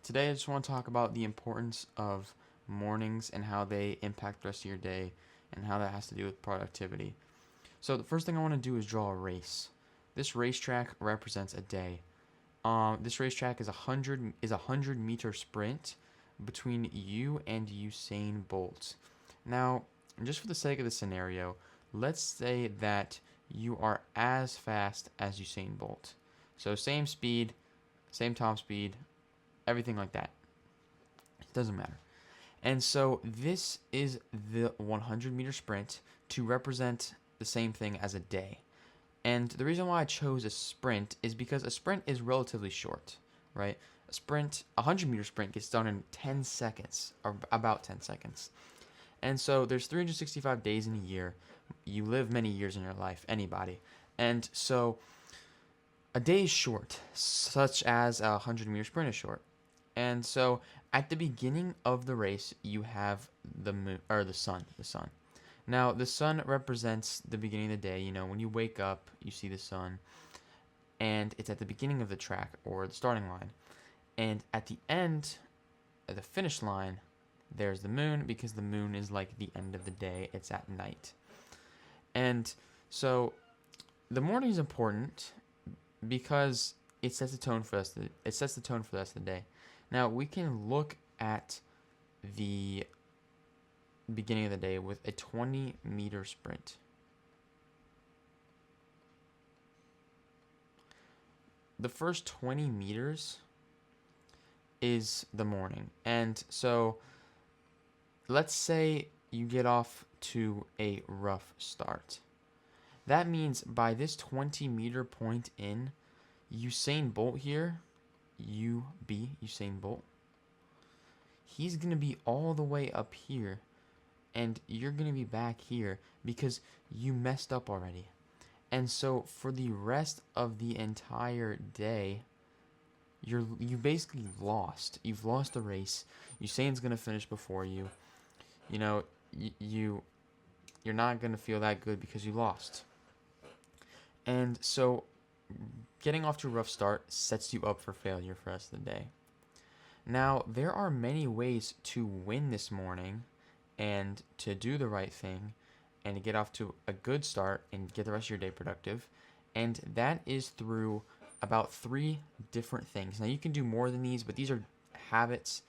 Today I just want to talk about the importance of mornings and how they impact the rest of your day and how that has to do with productivity. So the first thing I want to do is draw a race. This racetrack represents a day. This racetrack is a 100 meter sprint between you and Usain Bolt. Now, just for the sake of the scenario, let's say that you are as fast as Usain Bolt. So same speed, same top speed, everything like that. It doesn't matter. And so this is the 100 meter sprint to represent the same thing as a day. And the reason why I chose a sprint is because a sprint is relatively short, right? A 100 meter sprint gets done in 10 seconds, or about 10 seconds. And so there's 365 days in a year. You live many years in your life, anybody. And so a day is short, such as a 100 meter sprint is short. And so at the beginning of the race, you have the moon or the sun. Now, the sun represents the beginning of the day. You know, when you wake up, you see the sun, and it's at the beginning of the track or the starting line. And at the end, at the finish line, there's the moon because the moon is like the end of the day. It's at night. And so the morning is important because it sets the tone for us. It sets the tone for the rest of the day. Now we can look at the beginning of the day with a 20 meter sprint. The first 20 meters is the morning. And so let's say you get off to a rough start. That means by this 20 meter point in, Usain Bolt here, Usain Bolt, he's going to be all the way up here and you're going to be back here because you messed up already. And so for the rest of the entire day, you basically lost. You've lost the race. Usain's going to finish before you. You know, you're not going to feel that good because you lost. And so getting off to a rough start sets you up for failure for the rest of the day. Now, there are many ways to win this morning and to do the right thing and to get off to a good start and get the rest of your day productive. And that is through about 3 different things. Now, you can do more than these, but these are habits.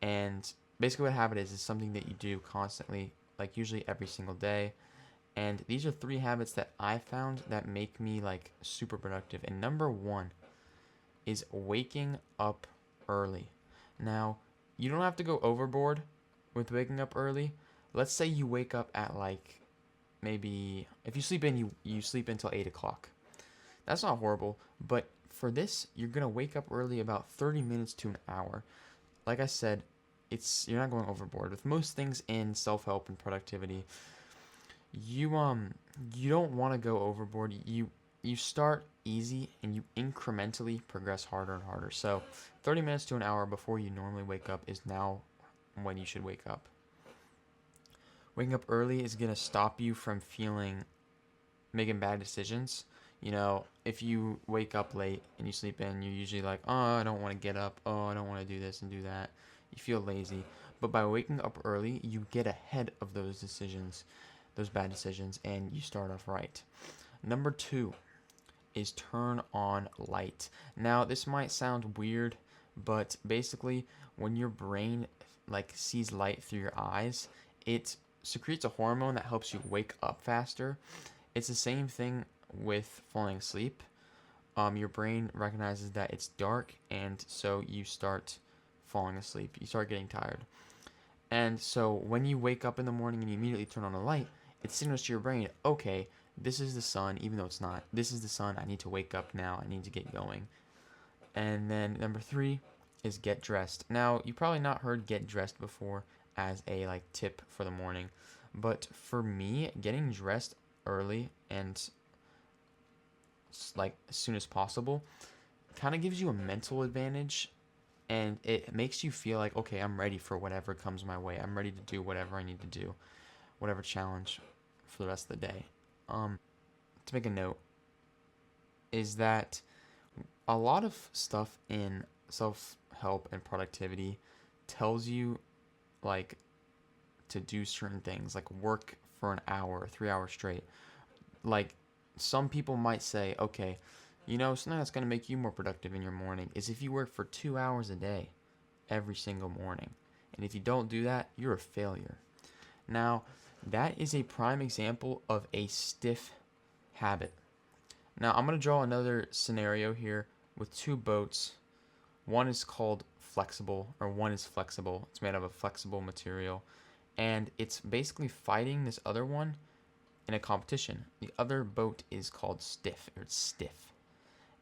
And basically what a habit is something that you do constantly, like usually every single day. And these are 3 habits that I found that make me like super productive. And number 1 is waking up early. Now, you don't have to go overboard with waking up early. Let's say you wake up at like maybe, if you sleep in, you sleep until 8 o'clock. That's not horrible, but for this, you're going to wake up early about 30 minutes to an hour. Like I said, you're not going overboard. With most things in self-help and productivity, you don't want to go overboard. You start easy and you incrementally progress harder and harder. So 30 minutes to an hour before you normally wake up is now when you should wake up. Waking up early is going to stop you from making bad decisions. You know, if you wake up late and you sleep in, you're usually like, oh, I don't want to get up. Oh, I don't want to do this and do that. You feel lazy. But by waking up early, you get ahead of those decisions, those bad decisions, and you start off right. Number 2 is turn on light. Now, this might sound weird, but basically, when your brain like sees light through your eyes, it secretes a hormone that helps you wake up faster. It's the same thing with falling asleep. Your brain recognizes that it's dark, and so you start falling asleep. You start getting tired. And so when you wake up in the morning and you immediately turn on the light, it signals to your brain, okay, this is the sun, even though it's not. This is the sun. I need to wake up now. I need to get going. And then number 3 is get dressed. Now, you probably not heard get dressed before as a like tip for the morning, but for me, getting dressed early and like as soon as possible kind of gives you a mental advantage, and it makes you feel like, okay, I'm ready for whatever comes my way. I'm ready to do whatever I need to do, whatever challenge for the rest of the day. To make a note is that a lot of stuff in self help and productivity tells you like to do certain things, like work for an hour, 3 hours straight. Like some people might say, okay, something that's going to make you more productive in your morning is if you work for 2 hours a day every single morning. And if you don't do that, you're a failure. Now, that is a prime example of a stiff habit. Now, I'm going to draw another scenario here with two boats. One is called flexible, or one is flexible. It's made of a flexible material. And it's basically fighting this other one in a competition. The other boat is called stiff, or it's stiff.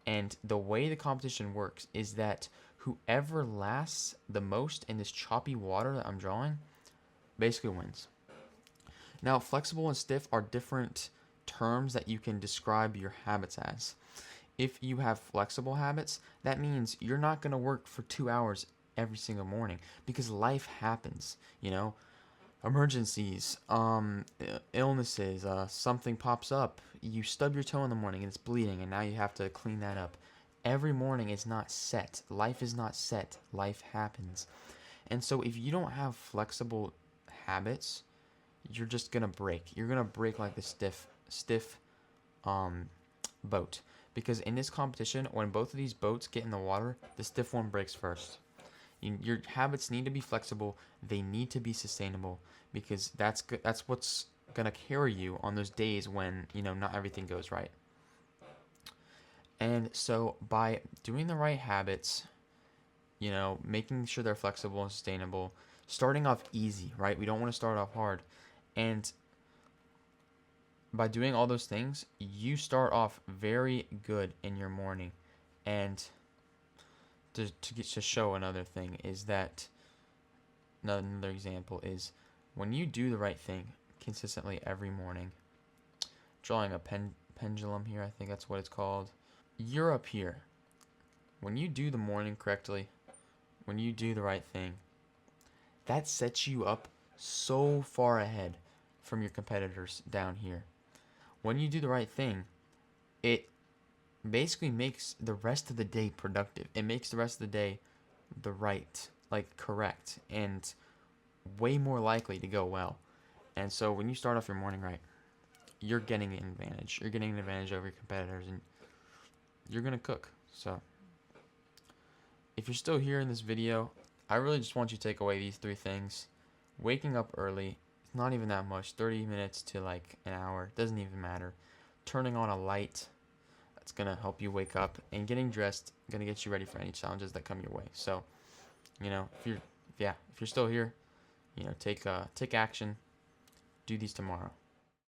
And the way the competition works is that whoever lasts the most in this choppy water that I'm drawing basically wins. Now, flexible and stiff are different terms that you can describe your habits as. If you have flexible habits, that means you're not going to work for 2 hours every single morning because life happens, emergencies, illnesses, something pops up, you stub your toe in the morning and it's bleeding and now you have to clean that up. Every morning is not set. Life is not set. Life happens. And so if you don't have flexible habits, you're just going to break. You're going to break like the stiff boat. Because in this competition, when both of these boats get in the water, the stiff one breaks first. Your habits need to be flexible. They need to be sustainable because that's what's gonna carry you on those days when not everything goes right. And so by doing the right habits, making sure they're flexible and sustainable, starting off easy, right? We don't want to start off hard, and by doing all those things, you start off very good in your morning. And to show another thing is that another example is when you do the right thing consistently every morning. Drawing a pendulum here, I think that's what it's called. You're up here. When you do the morning correctly, when you do the right thing, that sets you up so far ahead from your competitors down here. When you do the right thing, it basically makes the rest of the day productive. It makes the rest of the day correct, and way more likely to go well. And so when you start off your morning right, you're getting an advantage. You're getting an advantage over your competitors, and you're going to cook. So if you're still here in this video, I really just want you to take away these 3 things. Waking up early, it's not even that much, 30 minutes to like an hour, doesn't even matter. Turning on a light, that's going to help you wake up, and getting dressed, going to get you ready for any challenges that come your way. So, if you're still here, take action. Do these tomorrow.